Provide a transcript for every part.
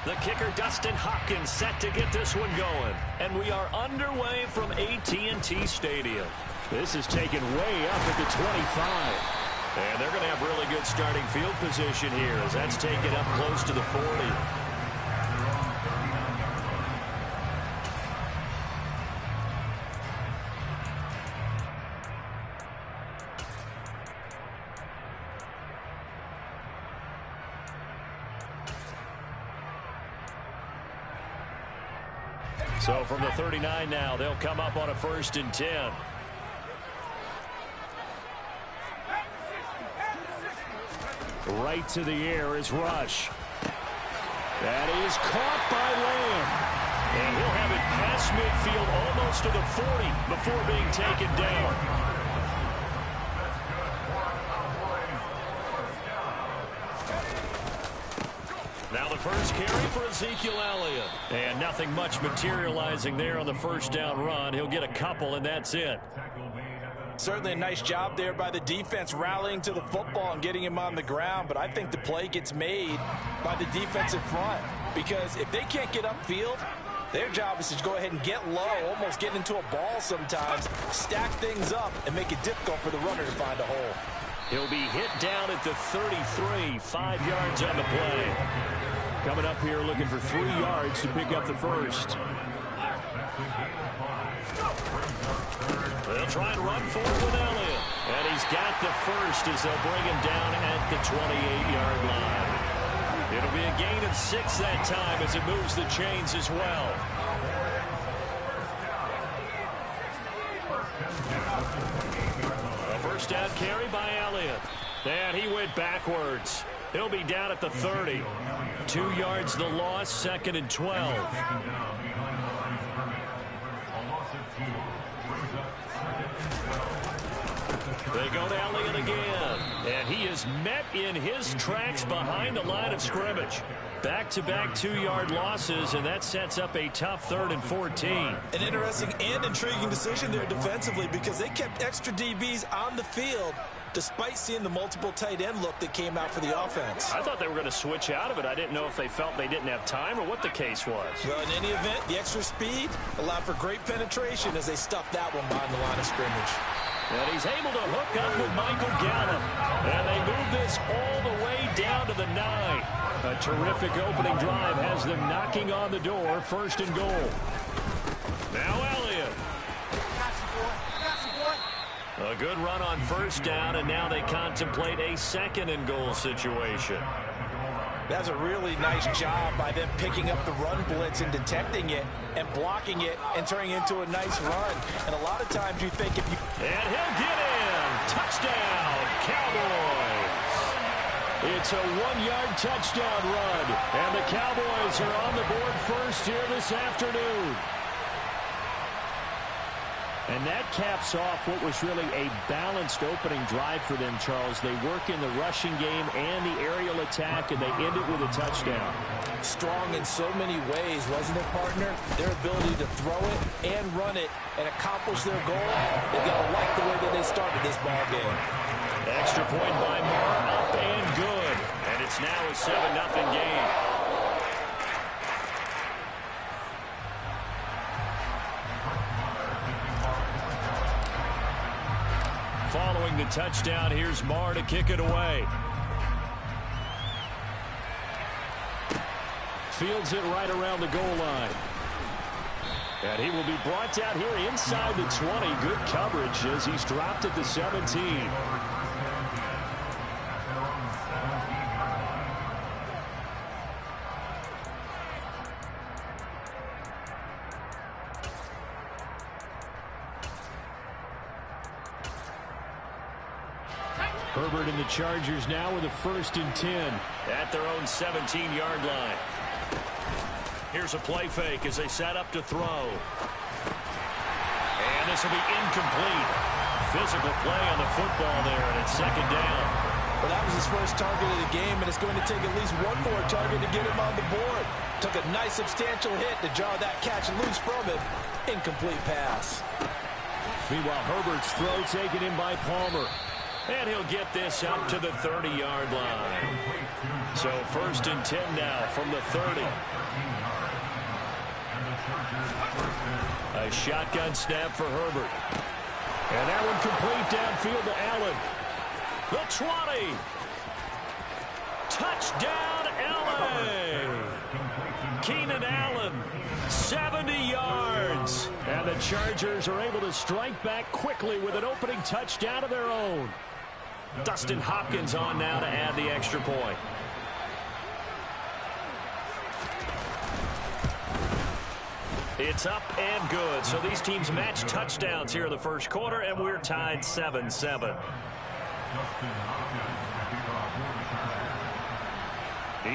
The kicker, Dustin Hopkins, set to get this one going. And we are underway from AT&T Stadium. This is taken way up at the 25. And they're going to have really good starting field position here as that's taken up close to the 40. So from the 39 now, they'll come up on a 1st and 10. Right to the air is Rush. That is caught by Lamb. And he'll have it past midfield almost to the 40 before being taken down. Now the first carry for Ezekiel Elliott. And nothing much materializing there on the first down run. He'll get a couple, and that's it. Certainly a nice job there by the defense rallying to the football and getting him on the ground. But I think the play gets made by the defensive front. Because if they can't get upfield, their job is to go ahead and get low, almost get into a ball sometimes, stack things up, and make it difficult for the runner to find a hole. He'll be hit down at the 33, 5 yards on the play. Coming up here looking for 3 yards to pick up the first. They'll try and run forward with Elliott. And he's got the first as they'll bring him down at the 28-yard line. It'll be a gain of 6 that time as it moves the chains as well. A first down carry by Elliott. And he went backwards. He'll be down at the 30. 2 yards the loss, 2nd and 12. They go to Elliott again. And he is met in his tracks behind the line of scrimmage. Back-to-back 2-yard losses, and that sets up a tough 3rd and 14. An interesting and intriguing decision there defensively because they kept extra DBs on the field despite seeing the multiple tight end look that came out for the offense. I thought they were going to switch out of it. I didn't know if they felt they didn't have time or what the case was. Well, in any event, the extra speed allowed for great penetration as they stuffed that one behind the line of scrimmage. And he's able to hook up with Michael Gallup. And they move this all the way down to the 9. A terrific opening drive has them knocking on the door, 1st and goal. Now Elliott. A good run on 1st down, and now they contemplate a 2nd and goal situation. That's a really nice job by them picking up the run blitz and detecting it and blocking it and turning it into a nice run. And a lot of times you think if you... And he'll get in. Touchdown, Cowboys. It's a 1-yard touchdown run. And the Cowboys are on the board first here this afternoon. And that caps off what was really a balanced opening drive for them, Charles. They work in the rushing game and the aerial attack, and they end it with a touchdown. Strong in so many ways, wasn't it, partner? Their ability to throw it and run it and accomplish their goal, they've got to like the way that they started this ball game. Extra point by Moore, up and good. And it's now a 7-0 game. Following the touchdown, here's Marr to kick it away. Fields it right around the goal line. And he will be brought down here inside the 20. Good coverage as he's dropped at the 17. Herbert and the Chargers now with a 1st and 10 at their own 17-yard line. Here's a play fake as they set up to throw. And this will be incomplete. Physical play on the football there, and it's 2nd down. Well, that was his first target of the game, and it's going to take at least one more target to get him on the board. Took a nice substantial hit to draw that catch loose from him. Incomplete pass. Meanwhile, Herbert's throw taken in by Palmer. And he'll get this up to the 30-yard line. So 1st and 10 now from the 30. A shotgun snap for Herbert. And that one complete downfield to Allen. The 20. Touchdown, L.A. Keenan Allen, 70 yards. And the Chargers are able to strike back quickly with an opening touchdown of their own. Dustin Hopkins on now to add the extra point. It's up and good. So these teams match touchdowns here in the first quarter, and we're tied 7-7.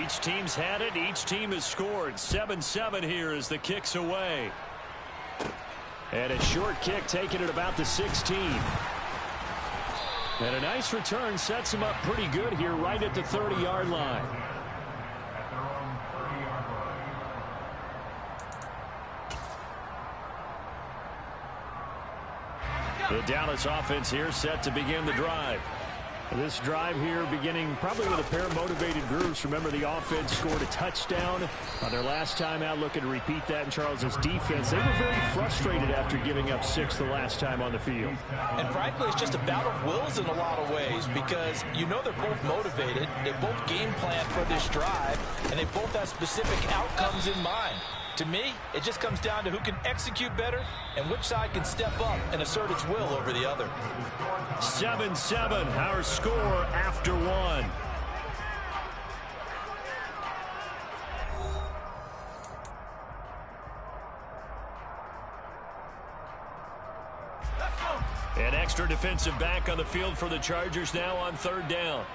Each team's had it. Each team has scored. 7-7 here as the kick's away. And a short kick taken at about the 16. And a nice return sets him up pretty good here right at the 30-yard line. The Dallas offense here set to begin the drive. This drive here beginning probably with a pair of motivated groups. Remember, the offense scored a touchdown on their last time out. Looking to repeat that in Charles's defense. They were very frustrated after giving up 6 the last time on the field. And frankly, it's just a bout of wills in a lot of ways because you know they're both motivated. They both game plan for this drive, and they both have specific outcomes in mind. To me, it just comes down to who can execute better and which side can step up and assert its will over the other. 7-7, our score after 1. An extra defensive back on the field for the Chargers now on 3rd down.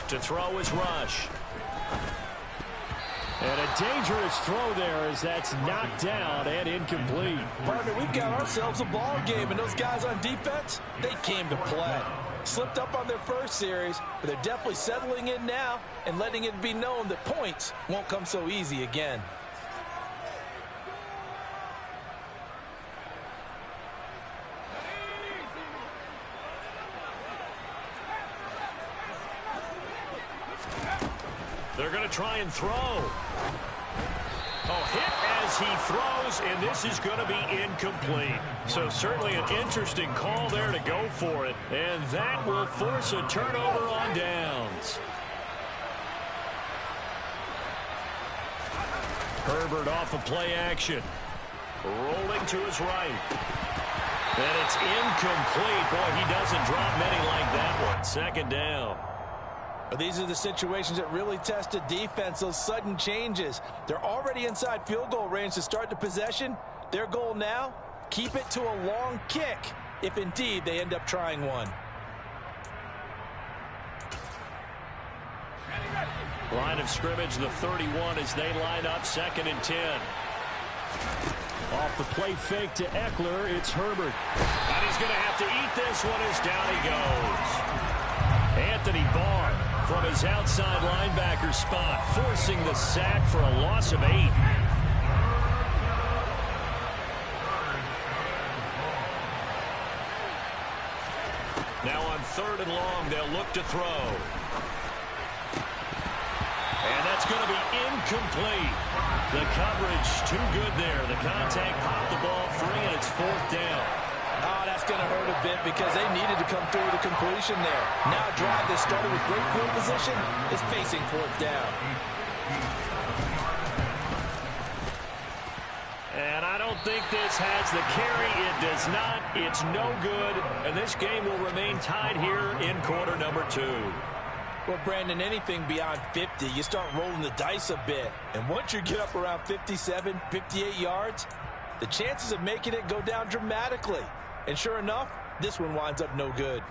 To throw is Rush. And a dangerous throw there as that's knocked down and incomplete. Partner, we've got ourselves a ball game, and those guys on defense, they came to play. Slipped up on their first series, but they're definitely settling in now and letting it be known that points won't come so easy again. They're going to try and throw. Oh, hit as he throws, and this is going to be incomplete. So certainly an interesting call there to go for it, and that will force a turnover on downs. Herbert off of play action. Rolling to his right. And it's incomplete. Boy, he doesn't drop many like that one. 2nd down. These are the situations that really test a defense, those sudden changes. They're already inside field goal range to start the possession. Their goal now, keep it to a long kick, if indeed they end up trying one. Line of scrimmage, the 31 as they line up 2nd and 10. Off the play fake to Eckler, it's Herbert. And he's going to have to eat this one as down he goes. Anthony Barr from his outside linebacker spot, forcing the sack for a loss of 8. Now on 3rd and long, they'll look to throw. And that's going to be incomplete. The coverage too good there. The contact popped the ball free, and it's 4th down. Oh, that's going to hurt a bit because they needed to come through with a completion there. Now a drive that started with great field position is facing 4th down. And I don't think this has the carry. It does not. It's no good. And this game will remain tied here in quarter number 2. Well, Brandon, anything beyond 50, you start rolling the dice a bit. And once you get up around 57, 58 yards, the chances of making it go down dramatically. And sure enough, this one winds up no good.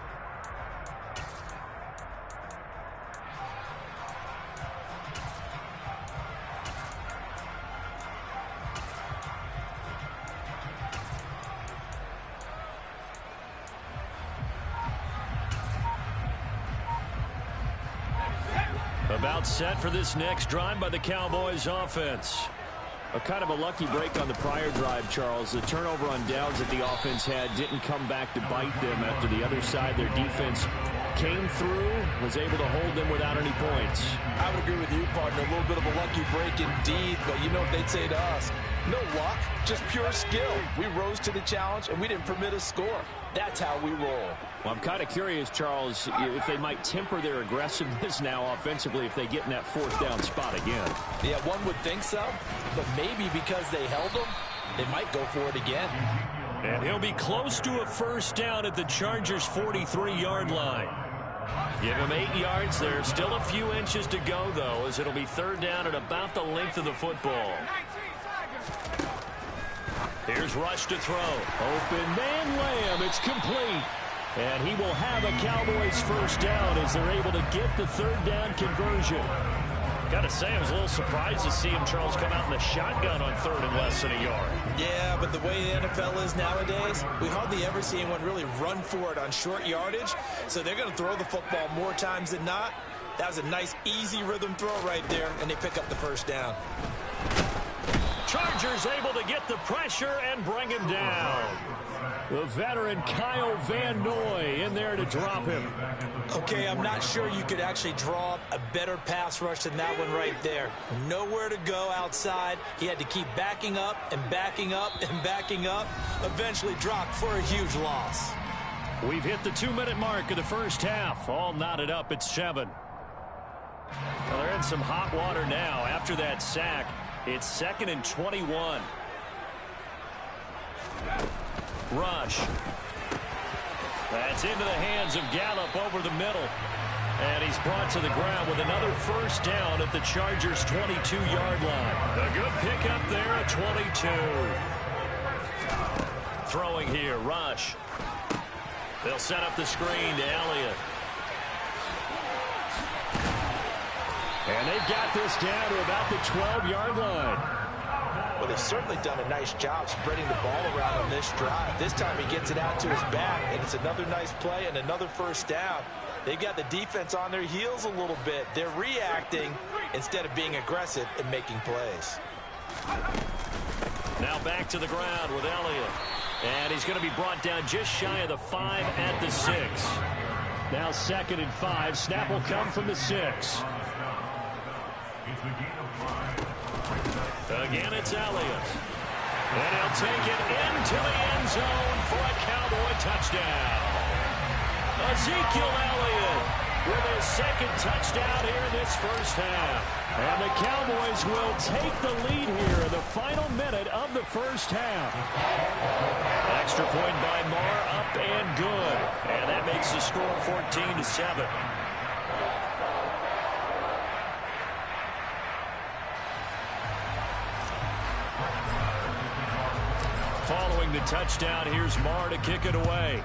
About set for this next drive by the Cowboys offense. A kind of a lucky break on the prior drive, Charles. The turnover on downs that the offense had didn't come back to bite them after the other side. Their defense came through, was able to hold them without any points. I would agree with you, partner. A little bit of a lucky break indeed, but you know what they'd say to us. No luck, just pure skill. We rose to the challenge, and we didn't permit a score. That's how we roll. Well, I'm kind of curious, Charles, if they might temper their aggressiveness now offensively if they get in that fourth down spot again. Yeah, one would think so, but maybe because they held them, they might go for it again. And he'll be close to a first down at the Chargers' 43-yard line. Give him 8 yards. There's still a few inches to go, though, as it'll be third down at about the length of the football. Here's Rush to throw. Open man Lamb. It's complete. And he will have a Cowboys first down as they're able to get the third down conversion. Got to say, I was a little surprised to see him, Charles, come out in the shotgun on third and less than a yard. Yeah, but the way the NFL is nowadays, we hardly ever see anyone really run for it on short yardage. So they're going to throw the football more times than not. That was a nice, easy rhythm throw right there, and they pick up the first down. Chargers able to get the pressure and bring him down. The veteran Kyle Van Noy in there to drop him. Okay, I'm not sure you could actually draw up a better pass rush than that one right there. Nowhere to go outside. He had to keep backing up and backing up and backing up. Eventually dropped for a huge loss. We've hit the 2-minute mark of the first half. All knotted up at 7. Well, they're in some hot water now after that sack. It's 2nd and 21. Rush. That's into the hands of Gallup over the middle. And he's brought to the ground with another first down at the Chargers' 22-yard line. A good pickup there at 22. Throwing here, Rush. They'll set up the screen to Elliott. And they've got this down to about the 12-yard line. Well, they've certainly done a nice job spreading the ball around on this drive. This time he gets it out to his back, and it's another nice play and another first down. They've got the defense on their heels a little bit. They're reacting instead of being aggressive and making plays. Now back to the ground with Elliott. And he's going to be brought down just shy of the 5 at the 6. Now 2nd and 5. Snap will come from the 6. Again, it's Elliott. And he'll take it into the end zone for a Cowboy touchdown. Ezekiel Elliott with his 2nd touchdown here in this first half. And the Cowboys will take the lead here in the final minute of the first half. Extra point by Marr, up and good. And that makes the score 14-7. Following the touchdown, here's Marr to kick it away.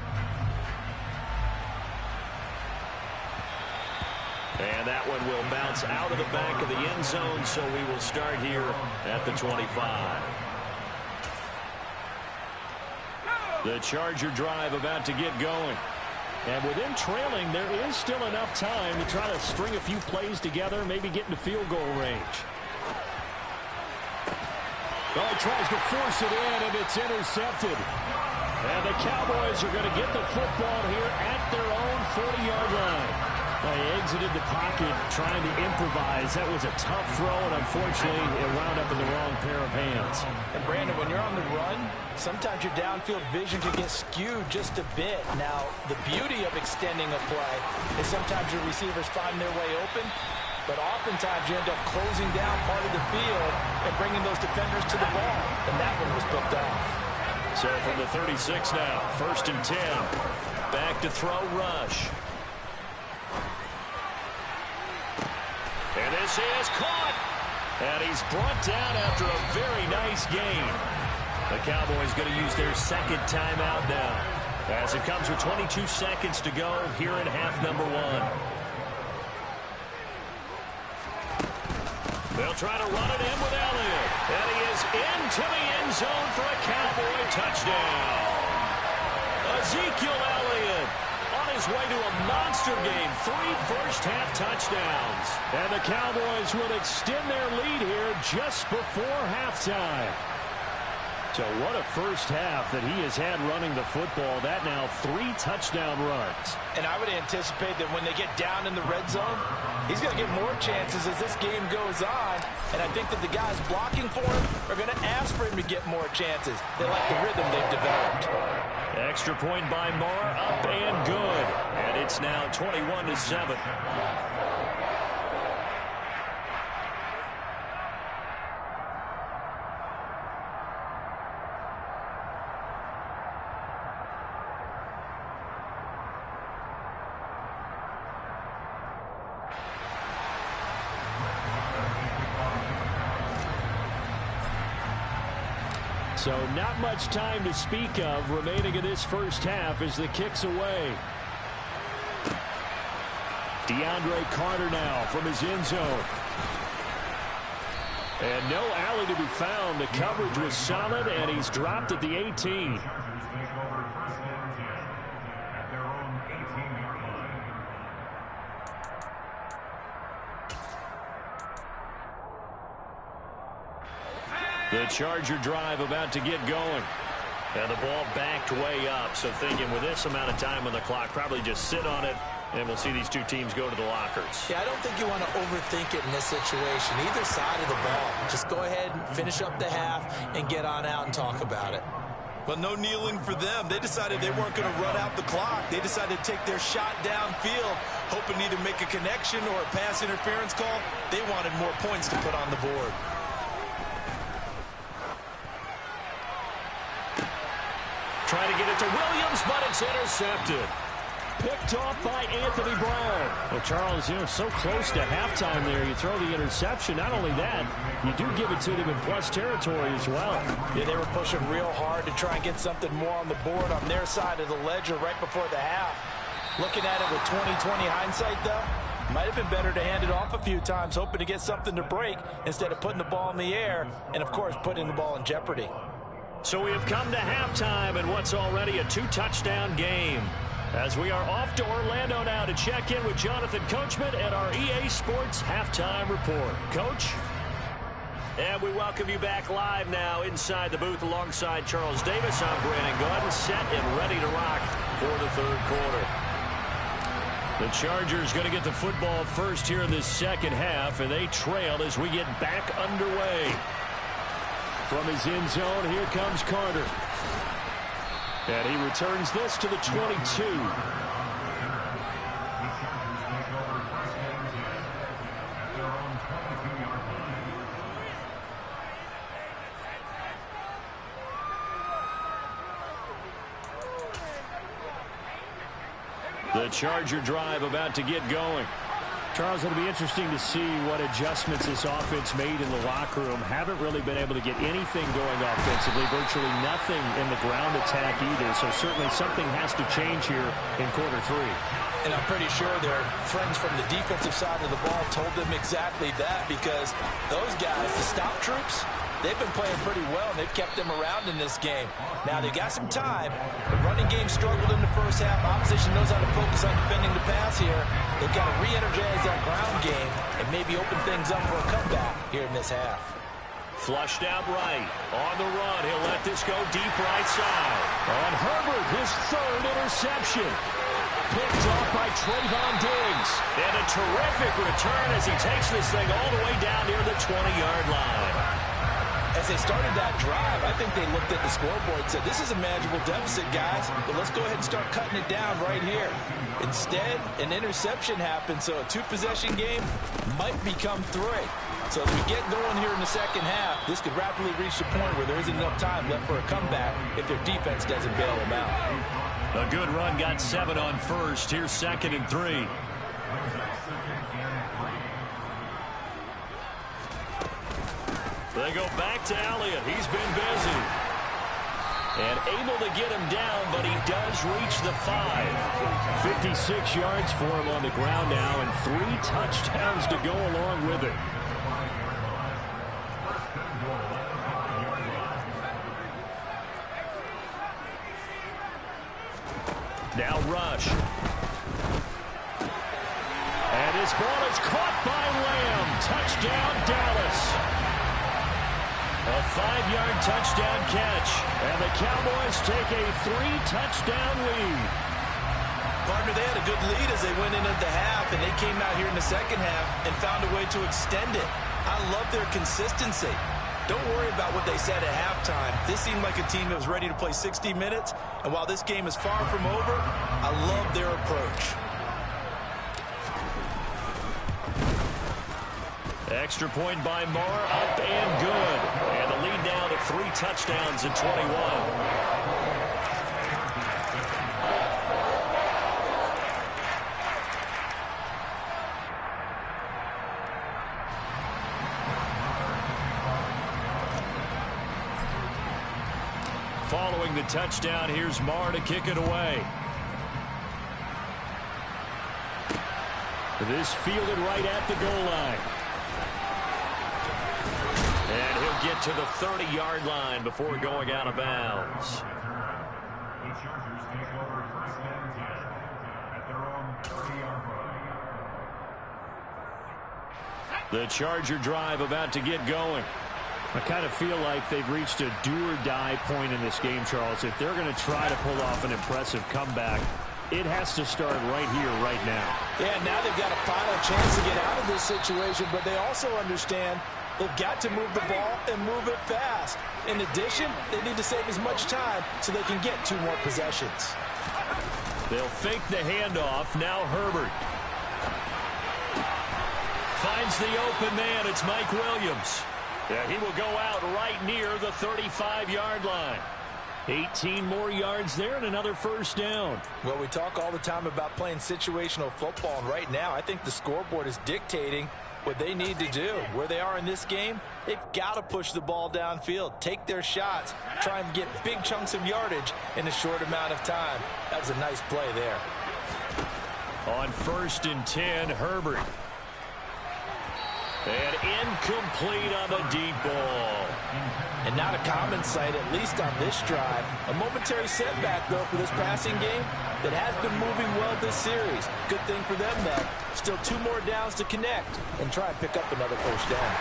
And that one will bounce out of the back of the end zone, so we will start here at the 25. The Charger drive about to get going. And with them trailing, there is still enough time to try to string a few plays together, maybe get into field goal range. Oh, he tries to force it in, and it's intercepted. And the Cowboys are going to get the football here at their own 40-yard line. Well, he exited the pocket trying to improvise. That was a tough throw, and unfortunately, it wound up in the wrong pair of hands. And, Brandon, when you're on the run, sometimes your downfield vision can get skewed just a bit. Now, the beauty of extending a play is sometimes your receivers find their way open, but oftentimes you end up closing down part of the field and bringing those defenders to the ball. And that one was picked off. So from the 36 now, 1st and 10. Back to throw, Rush. And this is caught. And he's brought down after a very nice gain. The Cowboys going to use their 2nd timeout now, as it comes with 22 seconds to go here in half number 1. They'll try to run it in with Elliott. And he is into the end zone for a Cowboy touchdown. Ezekiel Elliott on his way to a monster game. 3 first-half touchdowns. And the Cowboys will extend their lead here just before halftime. So what a first half that he has had running the football. That now 3 touchdown runs. And I would anticipate that when they get down in the red zone, he's going to get more chances as this game goes on. And I think that the guys blocking for him are going to ask for him to get more chances. They like the rhythm they've developed. Extra point by Moore, up and good. And it's now 21-7. So not much time to speak of remaining in this first half as the kick's away. DeAndre Carter now from his end zone. And no alley to be found. The coverage was solid, and he's dropped at the 18. The Charger drive about to get going. And the ball backed way up. So thinking with this amount of time on the clock, probably just sit on it, and we'll see these two teams go to the lockers. Yeah, I don't think you want to overthink it in this situation. Either side of the ball. Just go ahead and finish up the half and get on out and talk about it. Well, no kneeling for them. They decided they weren't going to run out the clock. They decided to take their shot downfield, hoping to either make a connection or a pass interference call. They wanted more points to put on the board. Trying to get it to Williams, but it's intercepted. Picked off by Anthony Brown. Well, Charles, so close to halftime there. You throw the interception. Not only that, you do give it to them in plus territory as well. Yeah, they were pushing real hard to try and get something more on the board on their side of the ledger right before the half. Looking at it with 20/20 hindsight, though, might have been better to hand it off a few times, hoping to get something to break instead of putting the ball in the air and, of course, putting the ball in jeopardy. So we have come to halftime in what's already a 2-touchdown game. As we are off to Orlando now to check in with Jonathan Coachman at our EA Sports Halftime Report. Coach? And we welcome you back live now inside the booth alongside Charles Davis. I'm Brandon Gordon, set and ready to rock for the third quarter. The Chargers going to get the football first here in this second half, and they trail as we get back underway. From his end zone, here comes Carter. And he returns this to the 22. The Charger drive about to get going. Charles, it'll be interesting to see what adjustments this offense made in the locker room. Haven't really been able to get anything going offensively, virtually nothing in the ground attack either. So certainly something has to change here in quarter 3. And I'm pretty sure their friends from the defensive side of the ball told them exactly that, because those guys, the stop troops, they've been playing pretty well, and they've kept them around in this game. Now, they've got some time. The running game struggled in the first half. Opposition knows how to focus on defending the pass here. They've got to re-energize that ground game and maybe open things up for a comeback here in this half. Flushed out right. On the run, he'll let this go deep right side. On Herbert, his third interception. Picked off by Trayvon Diggs. And a terrific return as he takes this thing all the way down near the 20-yard line. As they started that drive, I think they looked at the scoreboard and said, this is a manageable deficit, guys, but let's go ahead and start cutting it down right here. Instead, an interception happened, so a 2-possession game might become 3. So as we get going here in the second half, this could rapidly reach the point where there isn't enough time left for a comeback if their defense doesn't bail them out. A good run, got 7 on first. Here's 2nd and 3. They go back to Elliott. He's been busy. And able to get him down, but he does reach the 5. 56 yards for him on the ground now, and 3 touchdowns to go along with it. Now Rush. this ball is caught by Lamb. Touchdown, Dallas. A 5-yard touchdown catch. And the Cowboys take a 3-touchdown lead. Partner, they had a good lead as they went into the half, and they came out here in the second half and found a way to extend it. I love their consistency. Don't worry about what they said at halftime. This seemed like a team that was ready to play 60 minutes, and while this game is far from over, I love their approach. Extra point by Marr, up and good. And the lead now to 3 touchdowns in 21. Following the touchdown, here's Marr to kick it away. This fielded right at the goal line. And he'll get to the 30-yard line before going out of bounds. The Charger drive about to get going. I kind of feel like they've reached a do-or-die point in this game, Charles. If they're going to try to pull off an impressive comeback, it has to start right here, right now. Yeah, now they've got a final chance to get out of this situation, but they also understand they've got to move the ball and move it fast. In addition, they need to save as much time so they can get 2 more possessions. They'll fake the handoff. Now Herbert finds the open man. It's Mike Williams. Yeah, he will go out right near the 35-yard line. 18 more yards there and another first down. Well, we talk all the time about playing situational football, and right now I think the scoreboard is dictating what they need to do. Where they are in this game, they've got to push the ball downfield, take their shots, try and get big chunks of yardage in a short amount of time. That was a nice play there. On 1st and 10, Herbert. And incomplete on the deep ball. And not a common sight, at least on this drive. A momentary setback, though, for this passing game that has been moving well this series. Good thing for them, though. Still 2 more downs to connect and try and pick up another first down.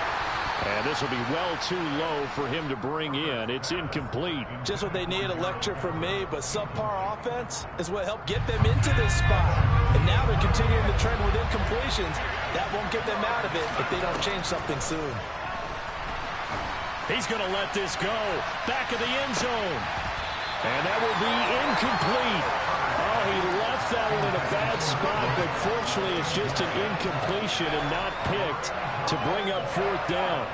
And this will be well too low for him to bring in. It's incomplete. Just what they need, a lecture from me, but subpar offense is what helped get them into this spot. And now they're continuing the trend with incompletions. That won't get them out of it if they don't change something soon. He's going to let this go. Back of the end zone. And that will be incomplete. Oh, he left that one in a bad spot, but fortunately it's just an incompletion and not picked to bring up 4th down.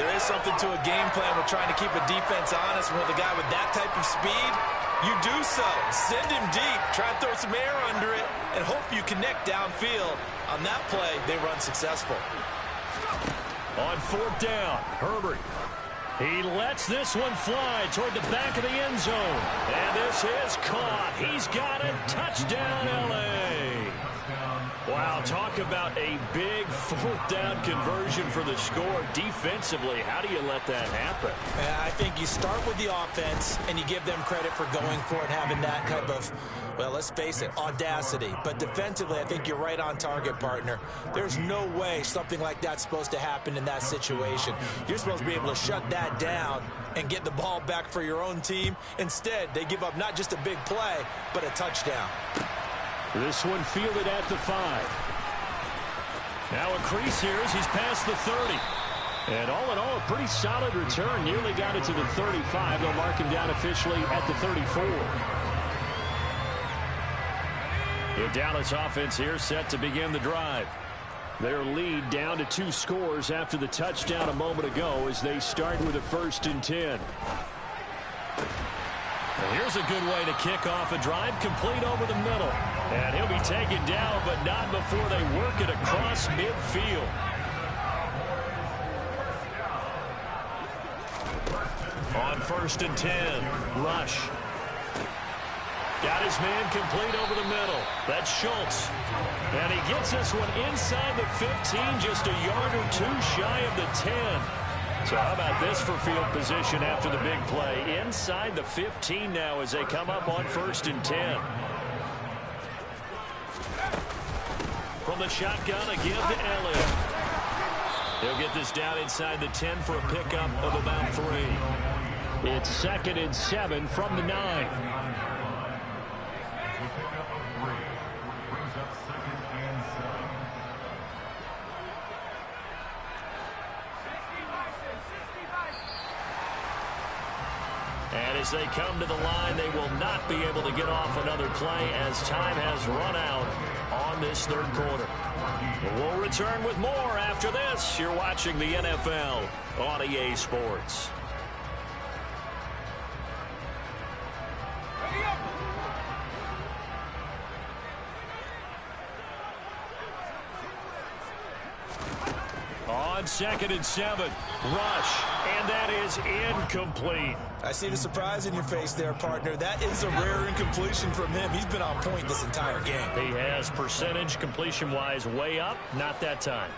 There is something to a game plan with trying to keep a defense honest. With a guy with that type of speed, you do so. Send him deep. Try and throw some air under it and hope you connect downfield. On that play, they run successful. On 4th down, Herbert. He lets this one fly toward the back of the end zone. And this is caught. He's got it. Touchdown, L.A. Wow, talk about a big 4th down conversion for the score. Defensively, how do you let that happen? I think you start with the offense, and you give them credit for going for it, having that type of, well, let's face it, audacity. But defensively, I think you're right on target, partner. There's no way something like that's supposed to happen in that situation. You're supposed to be able to shut that down and get the ball back for your own team. Instead, they give up not just a big play, but a touchdown. This one fielded at the 5. Now a crease here as he's past the 30. And all in all, a pretty solid return. Nearly got it to the 35. They'll mark him down officially at the 34. The Dallas offense here set to begin the drive. Their lead down to 2 scores after the touchdown a moment ago as they start with a 1st and 10. And here's a good way to kick off a drive, complete over the middle. And he'll be taken down, but not before they work it across midfield. On 1st and 10, Rush. Got his man complete over the middle. That's Schultz. And he gets this one inside the 15, just a yard or 2 shy of the 10. So how about this for field position after the big play? Inside the 15 now as they come up on 1st and 10. From the shotgun, a give to Elliott. He'll get this down inside the 10 for a pickup of about 3. It's 2nd and 7 from the 9. And as they come to the line, they will not be able to get off another play as time has run out on this 3rd quarter. We'll return with more after this. You're watching the NFL on EA Sports. On 2nd and 7, rush, and that is incomplete. I see the surprise in your face there, partner. That is a rare incompletion from him. He's been on point this entire game. He has percentage completion-wise way up, not that time.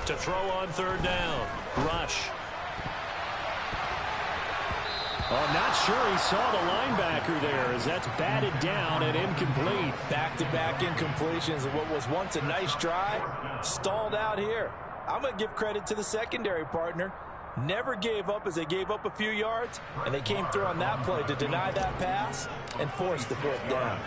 To throw on 3rd down, rush. Oh, not sure he saw the linebacker there as that's batted down and incomplete. Back-to-back incompletions of what was once a nice drive, stalled out here. I'm going to give credit to the secondary, partner. Never gave up as they gave up a few yards, and they came through on that play to deny that pass and force the 4th down.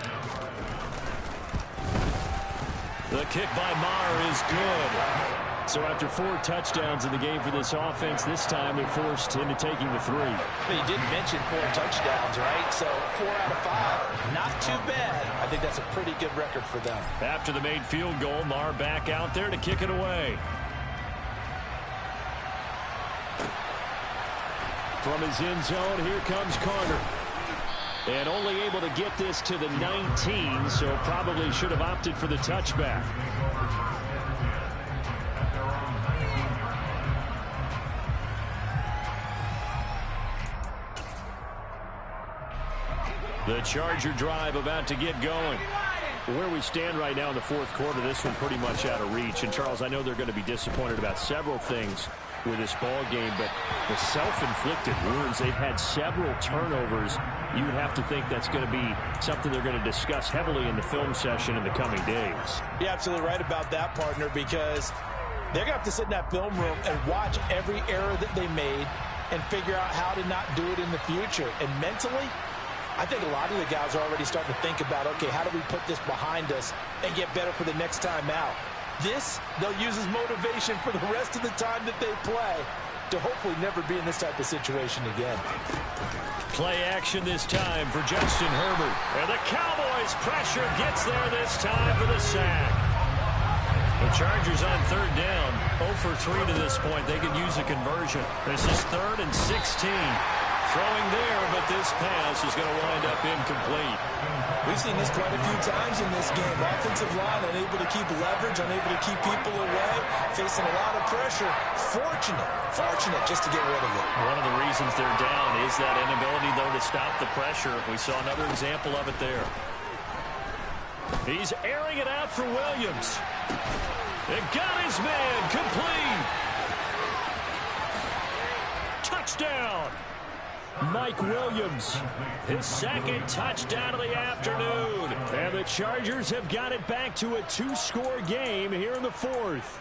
The kick by Maher is good. So after 4 touchdowns in the game for this offense, this time they're forced into taking the 3. But you didn't mention 4 touchdowns, right? So 4 out of 5, not too bad. I think that's a pretty good record for them. After the made field goal, Maher back out there to kick it away. From his end zone, here comes Carter. And only able to get this to the 19, so probably should have opted for the touchback. The Charger drive about to get going. Where we stand right now in the 4th quarter, this one pretty much out of reach. And, Charles, I know they're going to be disappointed about several things with this ball game, but the self-inflicted wounds, they've had several turnovers. You would have to think that's going to be something they're going to discuss heavily in the film session in the coming days. You're absolutely right about that, partner, because they're going to have to sit in that film room and watch every error that they made and figure out how to not do it in the future. And mentally, I think a lot of the guys are already starting to think about, okay, how do we put this behind us and get better for the next time out? This, they'll use as motivation for the rest of the time that they play to hopefully never be in this type of situation again. Play action this time for Justin Herbert. And the Cowboys' pressure gets there this time for the sack. The Chargers on 3rd down, 0 for 3 to this point. They could use a conversion. This is 3rd and 16. Throwing there, but this pass is going to wind up incomplete. We've seen this quite a few times in this game. Offensive line unable to keep leverage, unable to keep people away, facing a lot of pressure. Fortunate just to get rid of it. One of the reasons they're down is that inability, though, to stop the pressure. We saw another example of it there. He's airing it out for Williams. It got his man complete. Touchdown. Mike Williams, his 2nd touchdown of the afternoon. And the Chargers have got it back to a 2-score game here in the 4th.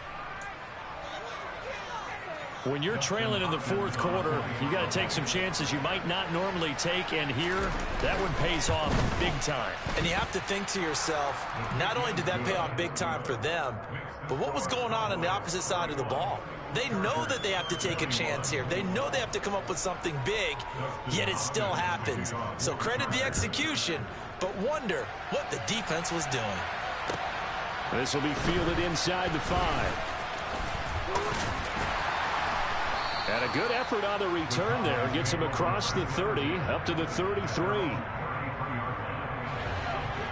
When you're trailing in the 4th quarter, you got to take some chances you might not normally take, and here, that one pays off big time. And you have to think to yourself, not only did that pay off big time for them, but what was going on the opposite side of the ball? They know that they have to take a chance here. They know they have to come up with something big, yet it still happens. So credit the execution, but wonder what the defense was doing. This will be fielded inside the 5. And a good effort on the return there. Gets him across the 30, up to the 33.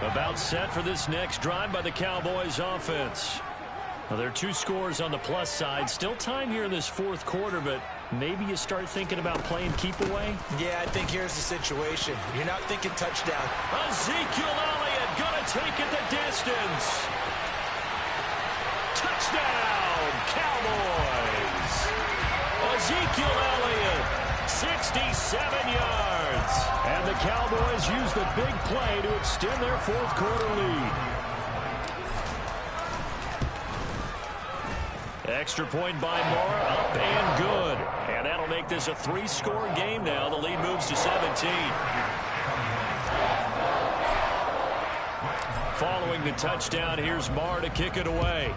About set for this next drive by the Cowboys offense. Well, there are 2 scores on the plus side. Still time here in this 4th quarter, but maybe you start thinking about playing keep away? Yeah, I think here's the situation. You're not thinking touchdown. Ezekiel Elliott going to take it the distance. Touchdown, Cowboys. Ezekiel Elliott, 67 yards. And the Cowboys use the big play to extend their fourth quarter lead. Extra point by Moore, up and good. And that'll make this a 3-score game now. The lead moves to 17. Following the touchdown, here's Moore to kick it away.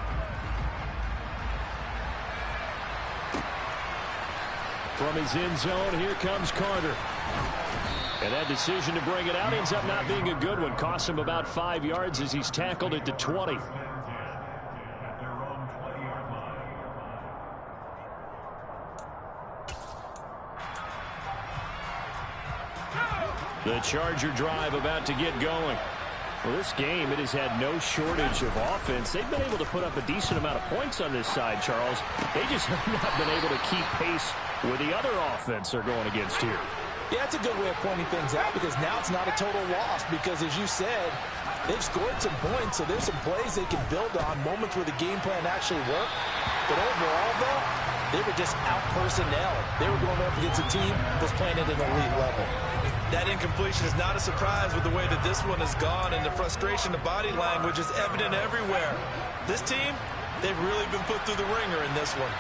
From his end zone, here comes Carter. And that decision to bring it out ends up not being a good one. Costs him about 5 yards as he's tackled at the 20. The Charger drive about to get going. Well, this game, it has had no shortage of offense. They've been able to put up a decent amount of points on this side, Charles. They just have not been able to keep pace with the other offense they're going against here. Yeah, that's a good way of pointing things out because now it's not a total loss because, as you said, they've scored some points, so there's some plays they can build on, moments where the game plan actually worked. But overall, though, they were just out-personnel. They were going up against a team that's playing at an elite level. That incompletion is not a surprise with the way that this one has gone, and the frustration, the body language is evident everywhere. This team, they've really been put through the ringer in this one.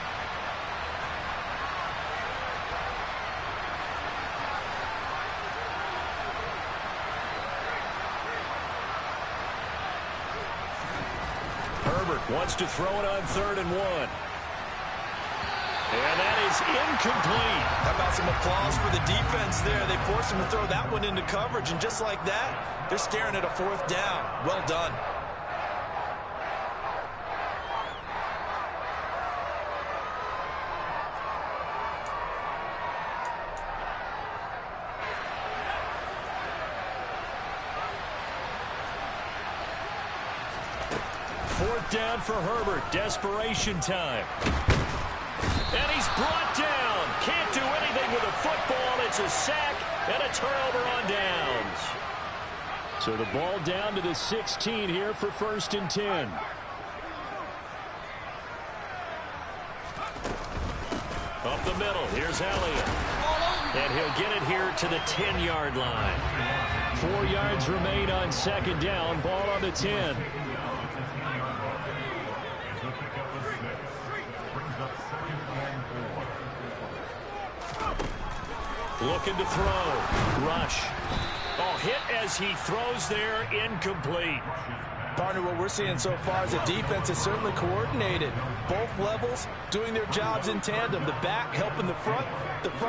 Herbert wants to throw it on 3rd and 1. And that is incomplete. How about some applause for the defense there? They forced him to throw that one into coverage, and just like that, they're staring at a 4th down. Well done. Fourth down for Herbert. Desperation time. And he's brought down. Can't do anything with a football. It's a sack and a turnover on downs. So the ball down to the 16 here for 1st and 10. Up the middle. Here's Elliott. And he'll get it here to the 10-yard line. 4 yards remain on 2nd down. Ball on the 10. Looking to throw. Rush. Oh, hit as he throws there. Incomplete. Partner, what we're seeing so far is a defense is certainly coordinated. Both levels doing their jobs in tandem. The back helping the front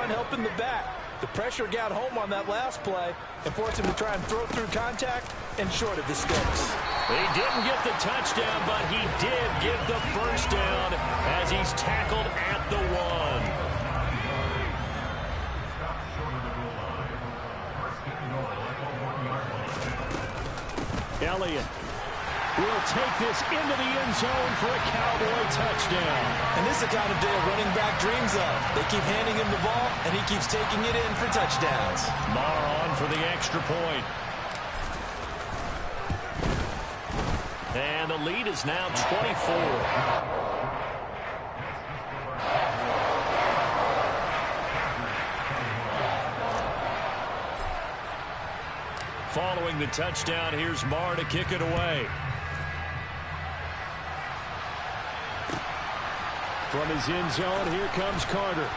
helping the back. The pressure got home on that last play and forced him to try and throw through contact and short of the sticks. He didn't get the touchdown, but he did get the first down as he's tackled at the 1. Elliott will take this into the end zone for a Cowboy touchdown. And this is the kind of day a running back dreams of. They keep handing him the ball, and he keeps taking it in for touchdowns. Moore on for the extra point. And the lead is now 24. Following the touchdown, here's Moore to kick it away. From his end zone, here comes Carter.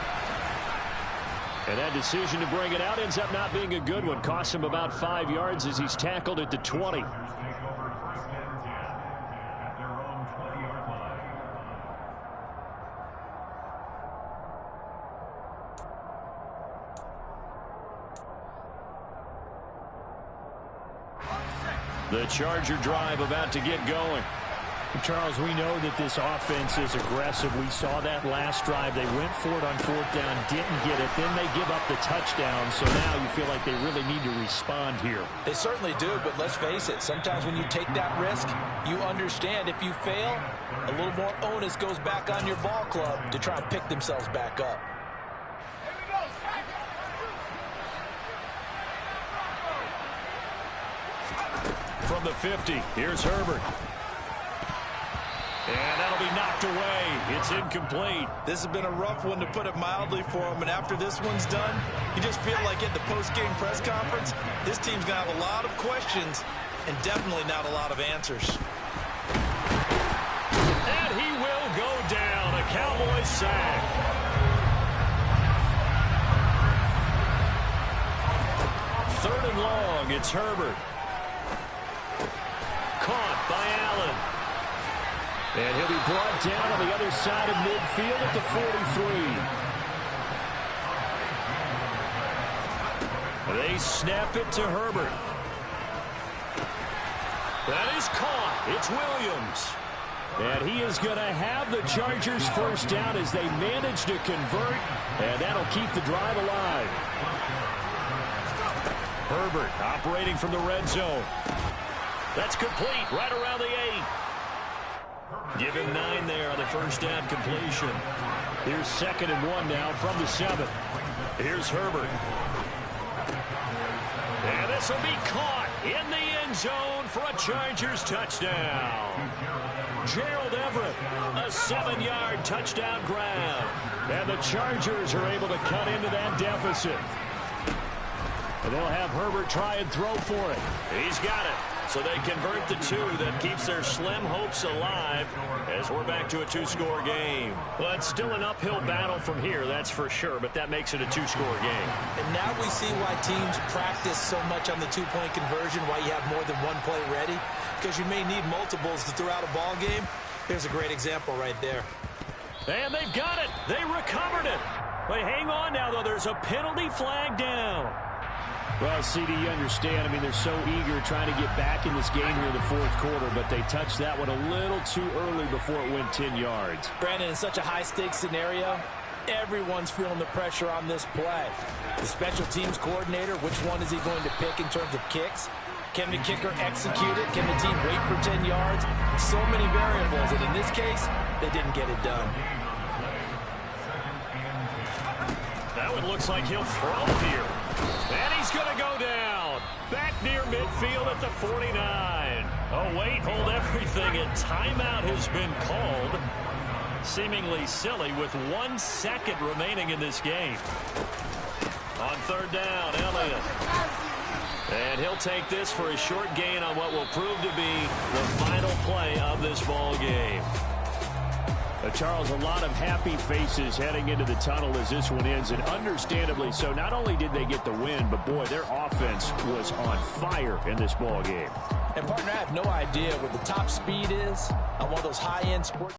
And that decision to bring it out ends up not being a good one. Costs him about 5 yards as he's tackled at the 20. The Charger drive about to get going. Charles, we know that this offense is aggressive. We saw that last drive. They went for it on 4th down, didn't get it. Then they give up the touchdown. So now you feel like they really need to respond here. They certainly do, but let's face it. Sometimes when you take that risk, you understand if you fail, a little more onus goes back on your ball club to try and pick themselves back up. From the 50, here's Herbert. And that'll be knocked away. It's incomplete. This has been a rough one, to put it mildly, for him. And after this one's done, you just feel like at the post-game press conference, this team's going to have a lot of questions and definitely not a lot of answers. And he will go down. A Cowboys sack. Third and long. It's Herbert. Caught by Allen. And he'll be brought down on the other side of midfield at the 43. They snap it to Herbert. That is caught. It's Williams. And he is going to have the Chargers first down as they manage to convert. And that'll keep the drive alive. Herbert operating from the red zone. That's complete right around the 8. Give him 9 there on the first down completion. Here's 2nd and 1 now from the 7. Here's Herbert. And this will be caught in the end zone for a Chargers touchdown. Gerald Everett, a 7-yard touchdown grab. And the Chargers are able to cut into that deficit. And they'll have Herbert try and throw for it. He's got it. So they convert the 2. That keeps their slim hopes alive as we're back to a 2-score game. Well, it's still an uphill battle from here, that's for sure, but that makes it a 2-score game. And now we see why teams practice so much on the 2-point conversion, why you have more than one play ready, because you may need multiples to throw out a ball game. Here's a great example right there. And they've got it. They recovered it. But hang on now, though. There's a penalty flag down. Well, CD, you understand. I mean, they're so eager trying to get back in this game here in the 4th quarter, but they touched that one a little too early before it went 10 yards. Brandon, in such a high-stakes scenario, everyone's feeling the pressure on this play. The special teams coordinator, which one is he going to pick in terms of kicks? Can the kicker execute it? Can the team wait for 10 yards? So many variables, and in this case, they didn't get it done. That one looks like he'll throw here. And he's going to go down. Back near midfield at the 49. Oh, wait, hold everything. A timeout has been called. Seemingly silly with 1 second remaining in this game. On 3rd down, Elliott. And he'll take this for a short gain on what will prove to be the final play of this ball game. Charles, a lot of happy faces heading into the tunnel as this one ends, and understandably so. Not only did they get the win, but boy, their offense was on fire in this ball game. And partner, I have no idea what the top speed is on one of those high-end sports